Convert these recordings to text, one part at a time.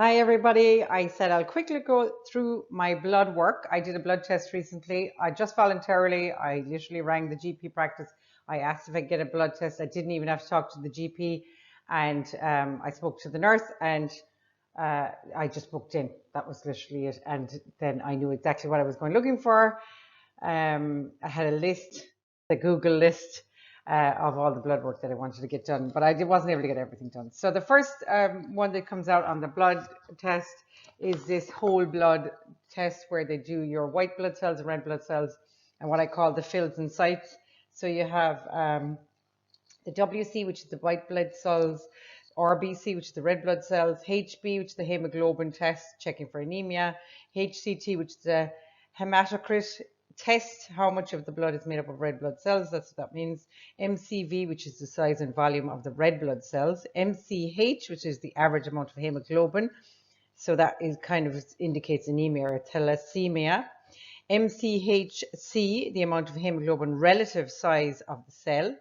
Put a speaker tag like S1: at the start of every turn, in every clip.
S1: Hi everybody. I said I'll quickly go through my blood work. I did a blood test recently. I just voluntarily, I literally rang the GP practice. I asked if I could get a blood test. I didn't even have to talk to the GP, and I spoke to the nurse, and I just booked in. That was literally it. And then I knew exactly what I was going looking for. I had a list, the Google list of all the blood work that I wanted to get done, but I wasn't able to get everything done. So the first one that comes out on the blood test is this whole blood test where they do your white blood cells and red blood cells and what I call the fills and sites. So you have the WC, which is the white blood cells, RBC, which is the red blood cells, HB, which is the hemoglobin test, checking for anemia, HCT, which is the hematocrit test, how much of the blood is made up of red blood cells, that's what that means, MCV, which is the size and volume of the red blood cells, MCH, which is the average amount of hemoglobin, so that is kind of indicates anemia or thalassemia, MCHC, the amount of hemoglobin relative size of the cell,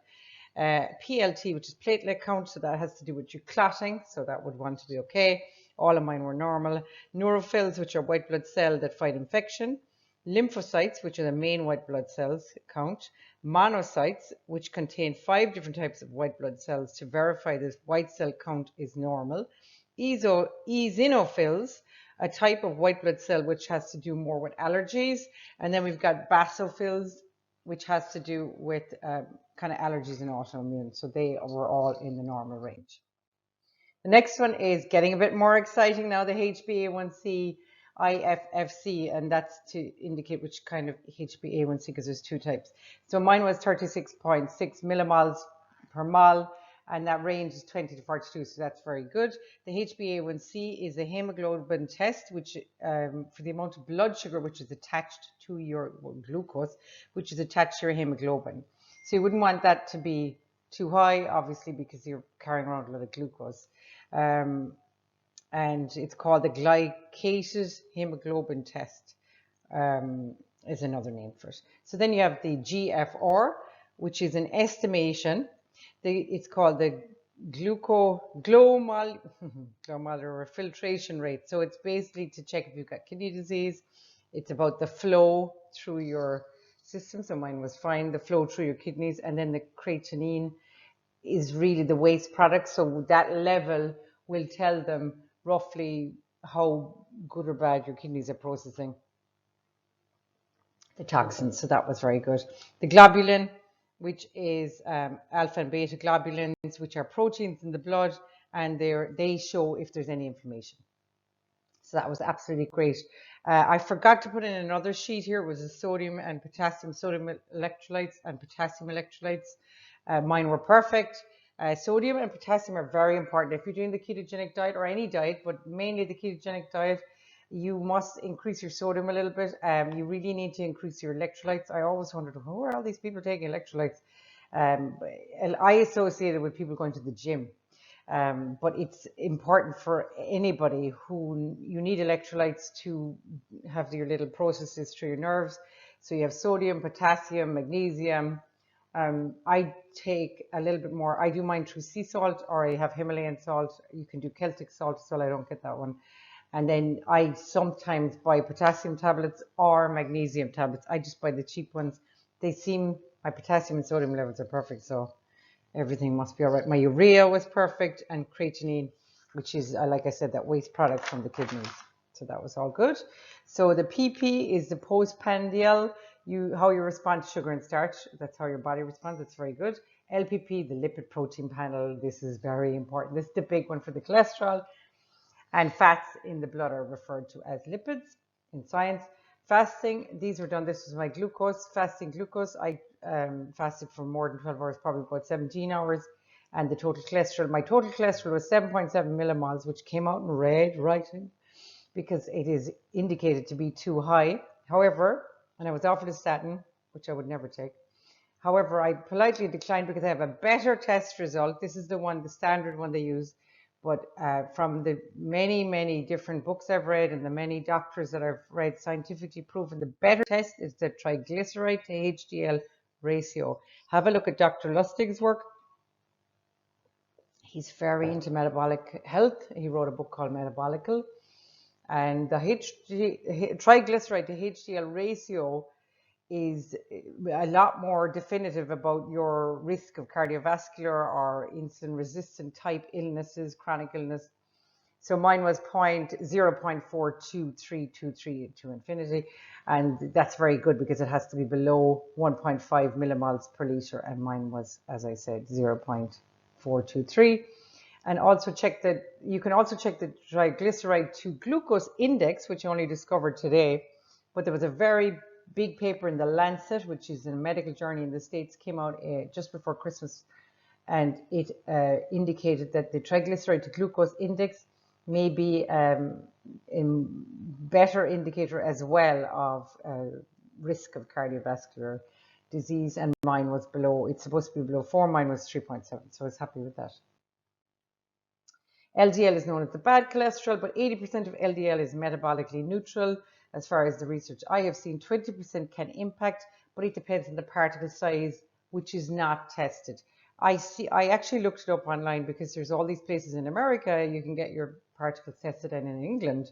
S1: PLT, which is platelet count, so that has to do with your clotting, so that would want to be okay. All of mine were normal. Neutrophils, which are white blood cells that fight infection. Lymphocytes, which are the main white blood cells count. Monocytes, which contain 5 different types of white blood cells to verify this white cell count is normal. Eosinophils, a type of white blood cell which has to do more with allergies. And then we've got basophils, which has to do with kind of allergies and autoimmune. So they were all in the normal range. The next one is getting a bit more exciting now, the HbA1c, IFFC, and that's to indicate which kind of HbA1c, because there's 2 types. So mine was 36.6 millimoles per mole, and that range is 20 to 42, so that's very good. The HbA1c is a hemoglobin test, which for the amount of blood sugar which is attached to your glucose, which is attached to your hemoglobin. So you wouldn't want that to be too high, obviously, because you're carrying around a lot of glucose. And it's called the glycated hemoglobin test, is another name for it. So then you have the GFR, which is an estimation. It's called the glomerular filtration rate. So it's basically to check if you've got kidney disease. It's about the flow through your system. So mine was fine, the flow through your kidneys. And then the creatinine is really the waste product. So that level will tell them roughly how good or bad your kidneys are processing the toxins. So that was very good. The globulin, which is alpha and beta globulins, which are proteins in the blood, and they show if there's any inflammation. So that was absolutely great. I forgot to put in another sheet here. It was the sodium and potassium, sodium electrolytes and potassium electrolytes. Mine were perfect. Sodium and potassium are very important. If you're doing the ketogenic diet or any diet, but mainly the ketogenic diet, you must increase your sodium a little bit. You really need to increase your electrolytes. I always wondered, who are all these people taking electrolytes? I associated with people going to the gym. But it's important for anybody who you need electrolytes to have your little processes through your nerves. So you have sodium, potassium, magnesium. I take a little bit more. I do mine through sea salt, or I have Himalayan salt. You can do Celtic salt as well. I don't get that one. And then I sometimes buy potassium tablets or magnesium tablets. I just buy the cheap ones. My potassium and sodium levels are perfect, so everything must be all right. My urea was perfect, and creatinine, which is, like I said, that waste product from the kidneys. So that was all good. So the PP is the postprandial, how you respond to sugar and starch. That's how your body responds. That's very good. LPP, the lipid protein panel. This is very important. This is the big one for the cholesterol. And fats in the blood are referred to as lipids in science. Fasting, these were done. This was my glucose, fasting glucose. I fasted for more than 12 hours, probably about 17 hours. And the total cholesterol, my total cholesterol was 7.7 millimoles, which came out in red writing because it is indicated to be too high. However, and I was offered a statin, which I would never take. However, I politely declined because I have a better test result. This is the one, the standard one they use. But from the many, many different books I've read and the many doctors that I've read, scientifically proven the better test is the triglyceride to HDL ratio. Have a look at Dr. Lustig's work. He's very into metabolic health. He wrote a book called Metabolical. And the triglyceride to HDL ratio is a lot more definitive about your risk of cardiovascular or insulin resistant type illnesses, chronic illness. So mine was 0.42323 to infinity, and that's very good because it has to be below 1.5 millimoles per liter, and mine was, as I said, 0.423. And also you can also check the triglyceride to glucose index, which I only discovered today, but there was a very big paper in the Lancet, which is a medical journal in the States, came out just before Christmas, and it indicated that the triglyceride to glucose index may be a better indicator as well of risk of cardiovascular disease, and mine was below, it's supposed to be below 4, mine was 3.7, so I was happy with that. LDL is known as the bad cholesterol, but 80% of LDL is metabolically neutral. As far as the research I have seen, 20% can impact, but it depends on the particle size, which is not tested. I actually looked it up online because there's all these places in America you can get your particles tested, and in England,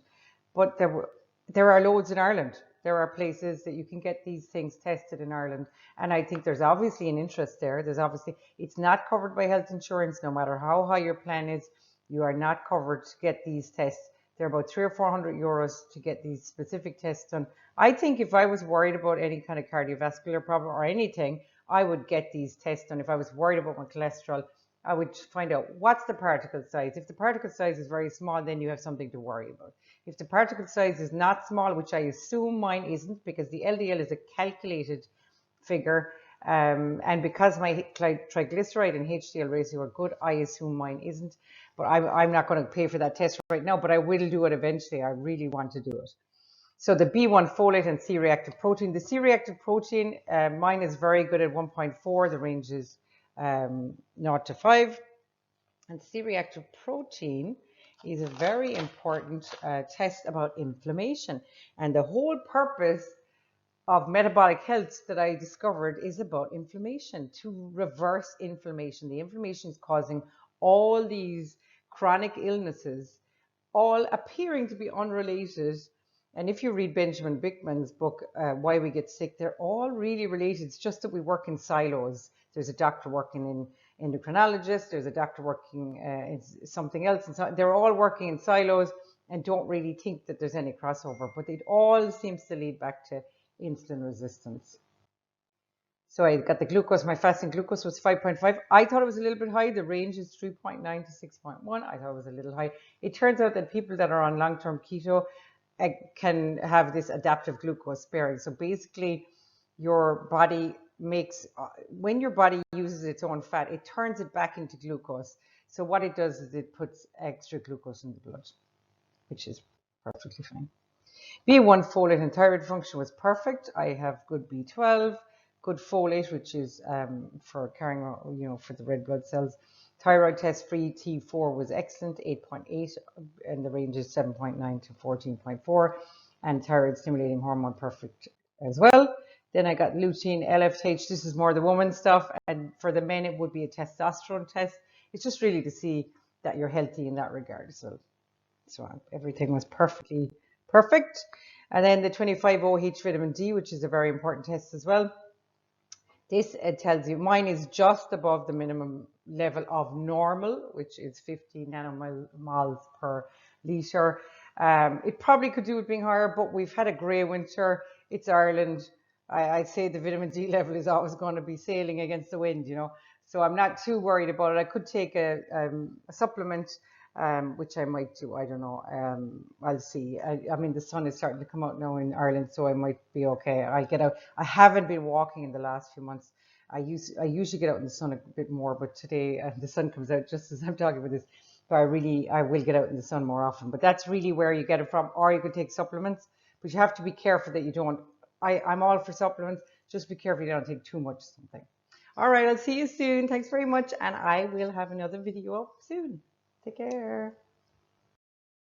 S1: but there are loads in Ireland. There are places that you can get these things tested in Ireland, and I think there's obviously an interest there. It's not covered by health insurance, no matter how high your plan is. You are not covered to get these tests. They're about 300 or 400 euros to get these specific tests done. I think if I was worried about any kind of cardiovascular problem or anything, I would get these tests done. If I was worried about my cholesterol, I would find out what's the particle size. If the particle size is very small, then you have something to worry about. If the particle size is not small, which I assume mine isn't, because the LDL is a calculated figure, and because my triglyceride and HDL ratio are good, I assume mine isn't. But I'm not going to pay for that test right now, but I will do it eventually. I really want to do it. So the B1 folate and C-reactive protein. The C-reactive protein, mine is very good at 1.4. The range is 0 to 5. And C-reactive protein is a very important test about inflammation. And the whole purpose of metabolic health that I discovered is about inflammation, to reverse inflammation. The inflammation is causing all these chronic illnesses, all appearing to be unrelated. And if you read Benjamin Bickman's book, Why We Get Sick, they're all really related. It's just that we work in silos. There's a doctor working in endocrinologist, there's a doctor working in something else. And so they're all working in silos and don't really think that there's any crossover, but it all seems to lead back to insulin resistance. So I got the glucose, my fasting glucose was 5.5. I thought it was a little bit high. The range is 3.9 to 6.1. I thought it was a little high. It turns out that people that are on long-term keto can have this adaptive glucose sparing. So basically your body makes, when your body uses its own fat, it turns it back into glucose. So what it does is it puts extra glucose in the blood, which is perfectly fine. B1 folate and thyroid function was perfect. I have good B12, good folate, which is for carrying, for the red blood cells. Thyroid test free T4 was excellent, 8.8, and the range is 7.9 to 14.4. And thyroid stimulating hormone perfect as well. Then I got lutein, LFH. This is more the woman stuff, and for the men it would be a testosterone test. It's just really to see that you're healthy in that regard. So everything was perfectly perfect. And then the 25-OH vitamin D, which is a very important test as well. This tells you mine is just above the minimum level of normal, which is 50 nanomoles per liter. It probably could do with being higher, but we've had a grey winter. It's Ireland. I'd say the vitamin D level is always going to be sailing against the wind, So I'm not too worried about it. I could take a supplement, which I might do. I don't know. I'll see. I mean, the sun is starting to come out now in Ireland, so I might be okay. I'll get out. I haven't been walking in the last few months. I usually get out in the sun a bit more, but today the sun comes out just as I'm talking about this. So I will get out in the sun more often. But that's really where you get it from, or you could take supplements. But you have to be careful that you don't. I'm all for supplements. Just be careful you don't take too much something. All right, I'll see you soon. Thanks very much, and I will have another video up soon. Take care.